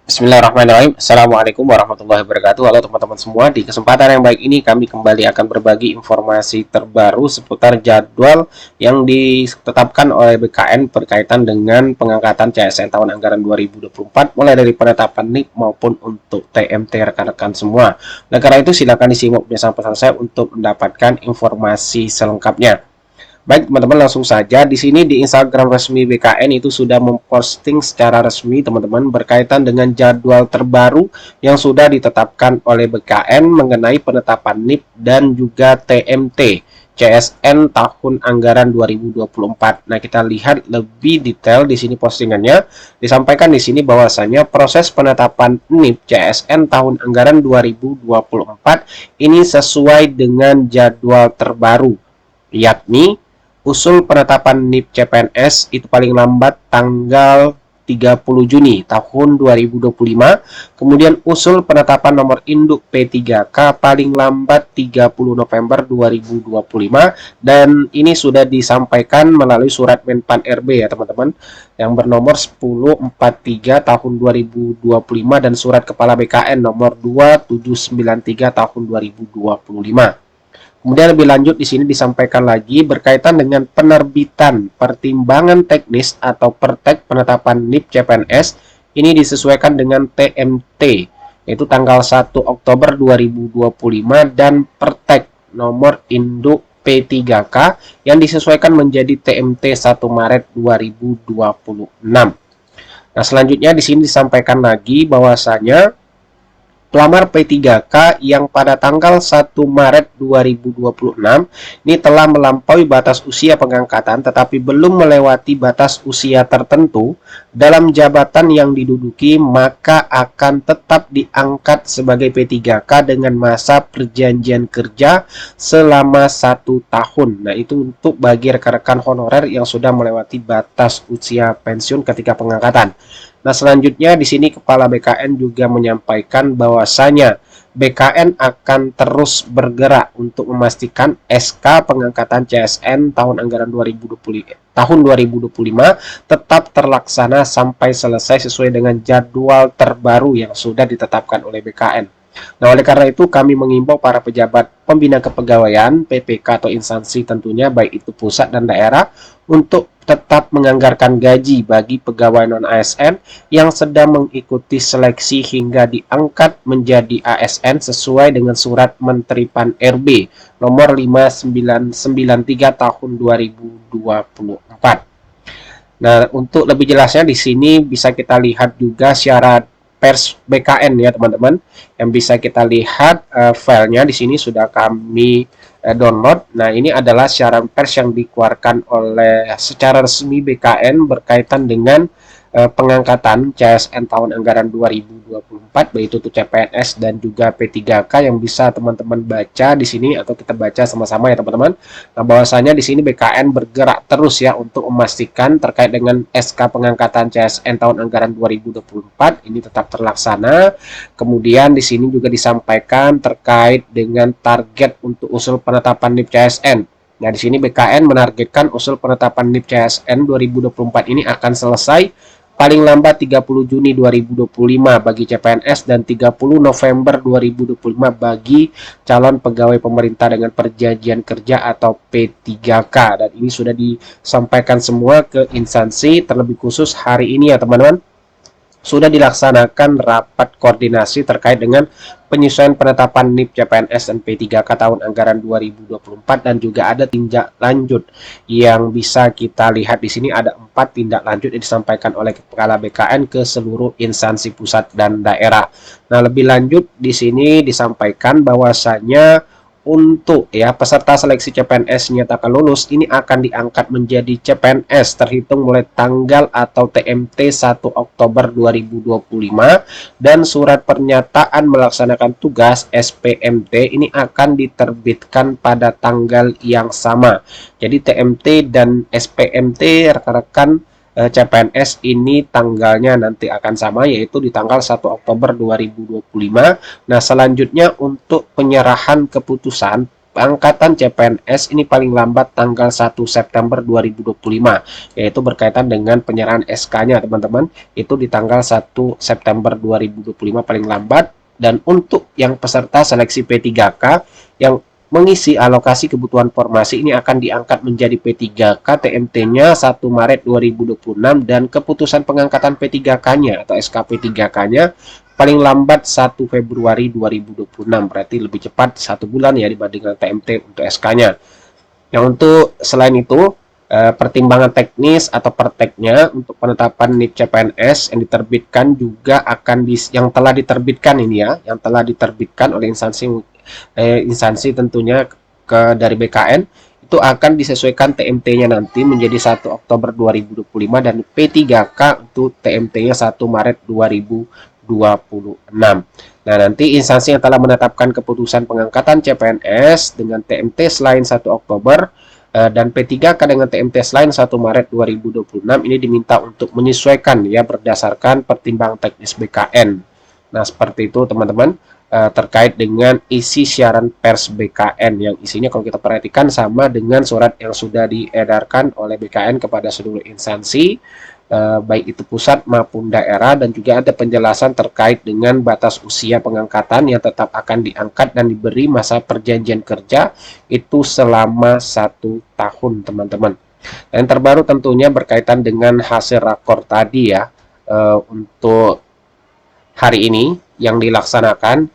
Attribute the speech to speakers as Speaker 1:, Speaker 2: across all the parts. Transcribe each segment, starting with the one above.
Speaker 1: Bismillahirrahmanirrahim. Assalamualaikum warahmatullahi wabarakatuh. Halo teman-teman semua. Di kesempatan yang baik ini kami kembali akan berbagi informasi terbaru seputar jadwal yang ditetapkan oleh BKN berkaitan dengan pengangkatan CSN tahun anggaran 2024 mulai dari penetapan NIK maupun untuk TMT rekan-rekan semua. Nah, karena itu silakan disimak sampai selesai untuk mendapatkan informasi selengkapnya. Baik, teman-teman, langsung saja. Di sini di Instagram resmi BKN itu sudah memposting secara resmi, teman-teman, berkaitan dengan jadwal terbaru yang sudah ditetapkan oleh BKN mengenai penetapan NIP dan juga TMT CSN tahun anggaran 2024. Nah, kita lihat lebih detail di sini postingannya. Disampaikan di sini bahwasanya proses penetapan NIP CSN tahun anggaran 2024 ini sesuai dengan jadwal terbaru, yakni usul penetapan NIP CPNS itu paling lambat tanggal 30 Juni tahun 2025. Kemudian usul penetapan nomor induk P3K paling lambat 30 November 2025. Dan ini sudah disampaikan melalui surat Menpan RB ya teman-teman, yang bernomor 1043 tahun 2025 dan surat Kepala BKN nomor 2793 tahun 2025. Kemudian lebih lanjut di sini disampaikan lagi berkaitan dengan penerbitan pertimbangan teknis atau pertek penetapan NIP CPNS ini disesuaikan dengan TMT yaitu tanggal 1 Oktober 2025 dan pertek nomor induk P3K yang disesuaikan menjadi TMT 1 Maret 2026. Nah, selanjutnya di sini disampaikan lagi bahwasanya pelamar P3K yang pada tanggal 1 Maret 2026 ini telah melampaui batas usia pengangkatan tetapi belum melewati batas usia tertentu dalam jabatan yang diduduki, maka akan tetap diangkat sebagai P3K dengan masa perjanjian kerja selama 1 tahun. Nah, itu untuk bagi rekan-rekan honorer yang sudah melewati batas usia pensiun ketika pengangkatan. Nah, selanjutnya di sini Kepala BKN juga menyampaikan bahwasanya BKN akan terus bergerak untuk memastikan SK pengangkatan CSN tahun anggaran 2025 tetap terlaksana sampai selesai sesuai dengan jadwal terbaru yang sudah ditetapkan oleh BKN. Nah, oleh karena itu kami mengimbau para pejabat pembina kepegawaian, PPK atau instansi tentunya baik itu pusat dan daerah untuk tetap menganggarkan gaji bagi pegawai non-ASN yang sedang mengikuti seleksi hingga diangkat menjadi ASN sesuai dengan surat Menteri Pan RB nomor 5993 tahun 2024. Nah, untuk lebih jelasnya di sini bisa kita lihat juga syarat pers BKN ya teman-teman, yang bisa kita lihat filenya di sini sudah kami download. Nah, ini adalah siaran pers yang dikeluarkan oleh secara resmi BKN berkaitan dengan pengangkatan CSN tahun anggaran 2024 baik itu CPNS dan juga P3K yang bisa teman-teman baca di sini atau kita baca sama-sama ya teman-teman. Nah, bahwasanya di sini BKN bergerak terus ya untuk memastikan terkait dengan SK pengangkatan CSN tahun anggaran 2024 ini tetap terlaksana. Kemudian di sini juga disampaikan terkait dengan target untuk usul penetapan NIP CSN. Nah, di sini BKN menargetkan usul penetapan NIP CSN 2024 ini akan selesai paling lambat 30 Juni 2025 bagi CPNS dan 30 November 2025 bagi calon pegawai pemerintah dengan perjanjian kerja atau P3K. Dan ini sudah disampaikan semua ke instansi, terlebih khusus hari ini ya teman-teman sudah dilaksanakan rapat koordinasi terkait dengan penyesuaian penetapan NIP CPNS dan P3K tahun anggaran 2024 dan juga ada tindak lanjut yang bisa kita lihat di sini ada 4 tindak lanjut yang disampaikan oleh Kepala BKN ke seluruh instansi pusat dan daerah. Nah, lebih lanjut di sini disampaikan bahwasanya untuk ya peserta seleksi CPNS nyatakan lulus ini akan diangkat menjadi CPNS terhitung mulai tanggal atau TMT 1 Oktober 2025 dan surat pernyataan melaksanakan tugas SPMT ini akan diterbitkan pada tanggal yang sama. Jadi TMT dan SPMT rekan-rekan CPNS ini tanggalnya nanti akan sama yaitu di tanggal 1 Oktober 2025. Nah, selanjutnya untuk penyerahan keputusan pengangkatan CPNS ini paling lambat tanggal 1 September 2025, yaitu berkaitan dengan penyerahan SK-nya teman-teman, itu di tanggal 1 September 2025 paling lambat. Dan untuk yang peserta seleksi P3K yang mengisi alokasi kebutuhan formasi ini akan diangkat menjadi P3K, TMT-nya 1 Maret 2026 dan keputusan pengangkatan P3K-nya atau SK P3K-nya paling lambat 1 Februari 2026, berarti lebih cepat 1 bulan ya dibandingkan TMT untuk SK-nya. Yang untuk selain itu pertimbangan teknis atau perteknya untuk penetapan NIP CPNS yang diterbitkan juga akan yang telah diterbitkan ini ya, yang telah diterbitkan oleh instansi tentunya dari BKN itu akan disesuaikan TMT-nya nanti menjadi 1 Oktober 2025 dan P3K untuk TMT-nya 1 Maret 2026. Nah, nanti instansi yang telah menetapkan keputusan pengangkatan CPNS dengan TMT selain 1 Oktober dan P3K dengan TMT selain 1 Maret 2026 ini diminta untuk menyesuaikan ya berdasarkan pertimbangan teknis BKN. Nah, seperti itu teman-teman terkait dengan isi siaran pers BKN yang isinya kalau kita perhatikan sama dengan surat yang sudah diedarkan oleh BKN kepada seluruh instansi baik itu pusat maupun daerah, dan juga ada penjelasan terkait dengan batas usia pengangkatan yang tetap akan diangkat dan diberi masa perjanjian kerja itu selama 1 tahun teman-teman. Dan terbaru tentunya berkaitan dengan hasil rakor tadi ya, untuk hari ini yang dilaksanakan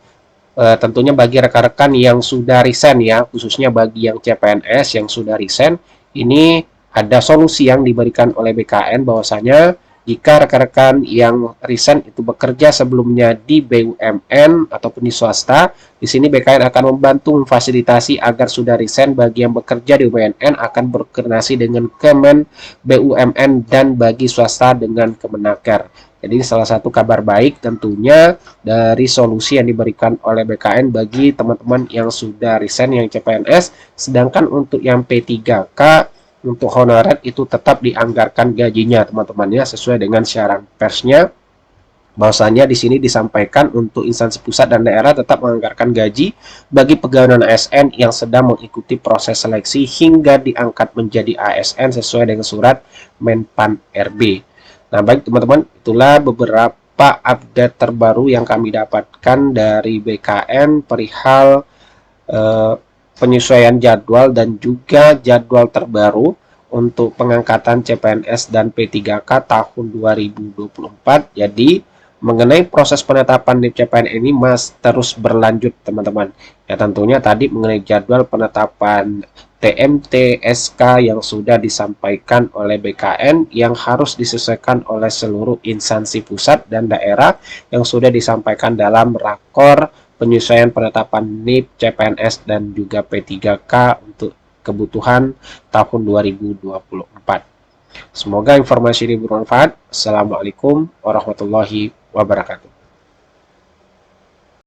Speaker 1: tentunya bagi rekan-rekan yang sudah resign ya, khususnya bagi yang CPNS yang sudah resign, ini ada solusi yang diberikan oleh BKN bahwasanya jika rekan-rekan yang resign itu bekerja sebelumnya di BUMN ataupun di swasta, di sini BKN akan membantu memfasilitasi agar sudah resign bagi yang bekerja di BUMN akan berkoordinasi dengan Kemen BUMN dan bagi swasta dengan Kemenaker. Jadi salah satu kabar baik tentunya dari solusi yang diberikan oleh BKN bagi teman-teman yang sudah resign yang CPNS, sedangkan untuk yang P3K untuk honorer itu tetap dianggarkan gajinya teman-teman ya, sesuai dengan siaran persnya bahwasanya di sini disampaikan untuk instansi pusat dan daerah tetap menganggarkan gaji bagi pegawai non ASN yang sedang mengikuti proses seleksi hingga diangkat menjadi ASN sesuai dengan surat Menpan RB. Nah, baik teman-teman, itulah beberapa update terbaru yang kami dapatkan dari BKN perihal penyesuaian jadwal dan juga jadwal terbaru untuk pengangkatan CPNS dan P3K tahun 2024. Jadi mengenai proses penetapan NIP CPNS ini terus berlanjut teman-teman. Ya tentunya tadi mengenai jadwal penetapan TMT SK yang sudah disampaikan oleh BKN yang harus disesuaikan oleh seluruh instansi pusat dan daerah yang sudah disampaikan dalam rakor penyesuaian penetapan NIP, CPNS, dan juga P3K untuk kebutuhan tahun 2024. Semoga informasi ini bermanfaat. Assalamualaikum warahmatullahi wabarakatuh.